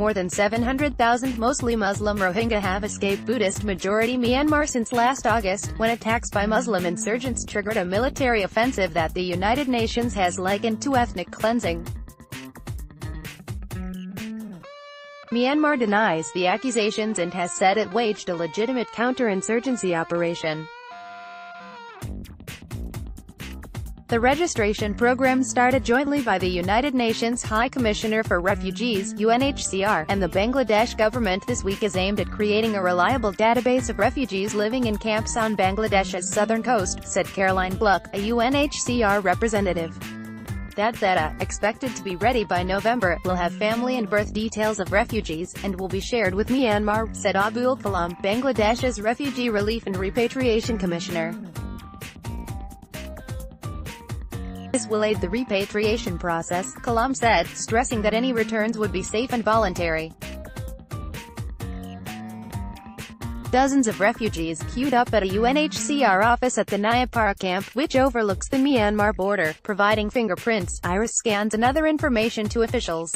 More than 700,000 mostly Muslim Rohingya have escaped Buddhist-majority Myanmar since last August, when attacks by Muslim insurgents triggered a military offensive that the United Nations has likened to ethnic cleansing. Myanmar denies the accusations and has said it waged a legitimate counter-insurgency operation. The registration program started jointly by the United Nations High Commissioner for Refugees (UNHCR) and the Bangladesh government this week is aimed at creating a reliable database of refugees living in camps on Bangladesh's southern coast, said Caroline Gluck, a UNHCR representative. That data, expected to be ready by November, will have family and birth details of refugees, and will be shared with Myanmar, said Abul Kalam, Bangladesh's Refugee Relief and Repatriation Commissioner. This will aid the repatriation process, Kalam said, stressing that any returns would be safe and voluntary. Dozens of refugees queued up at a UNHCR office at the Nyapara camp, which overlooks the Myanmar border, providing fingerprints, iris scans and other information to officials.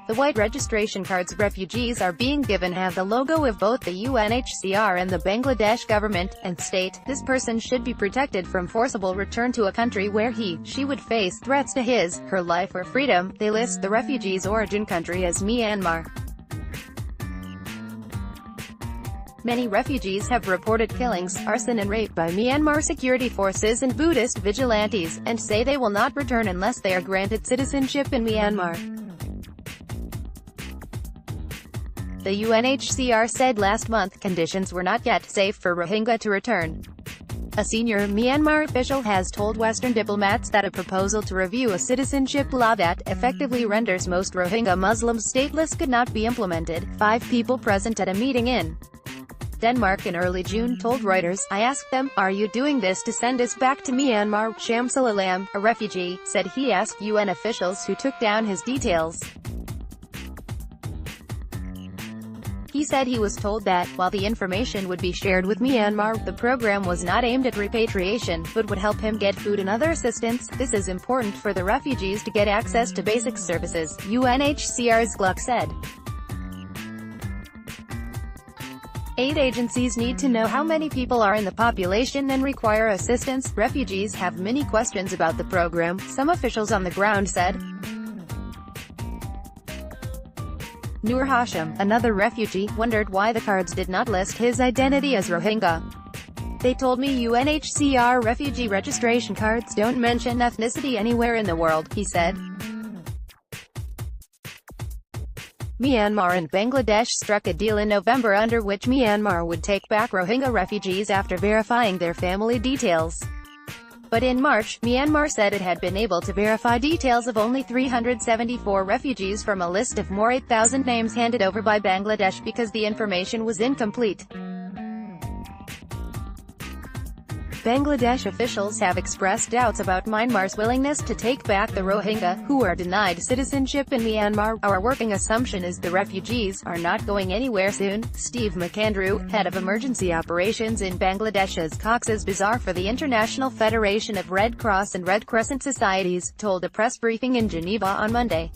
The white registration cards refugees are being given have the logo of both the UNHCR and the Bangladesh government, and state, this person should be protected from forcible return to a country where she would face threats to his, her life or freedom. They list the refugees' origin country as Myanmar. Many refugees have reported killings, arson and rape by Myanmar security forces and Buddhist vigilantes, and say they will not return unless they are granted citizenship in Myanmar. The UNHCR said last month conditions were not yet safe for Rohingya to return. A senior Myanmar official has told Western diplomats that a proposal to review a citizenship law that effectively renders most Rohingya Muslims stateless could not be implemented. 5 people present at a meeting in Denmark in early June told Reuters, "I asked them, are you doing this to send us back to Myanmar?" Shamsul Alam, a refugee, said he asked UN officials who took down his details. He said he was told that, while the information would be shared with Myanmar, the program was not aimed at repatriation, but would help him get food and other assistance. This is important for the refugees to get access to basic services, UNHCR's Gluck said. Aid agencies need to know how many people are in the population and require assistance. Refugees have many questions about the program, some officials on the ground said. Nur Hashim, another refugee, wondered why the cards did not list his identity as Rohingya. They told me UNHCR refugee registration cards don't mention ethnicity anywhere in the world, he said. Myanmar and Bangladesh struck a deal in November under which Myanmar would take back Rohingya refugees after verifying their family details. But in March, Myanmar said it had been able to verify details of only 374 refugees from a list of more 8,000 names handed over by Bangladesh because the information was incomplete. Bangladesh officials have expressed doubts about Myanmar's willingness to take back the Rohingya, who are denied citizenship in Myanmar. Our working assumption is the refugees are not going anywhere soon. Steve McAndrew, head of emergency operations in Bangladesh's Cox's Bazar for the International Federation of Red Cross and Red Crescent Societies, told a press briefing in Geneva on Monday.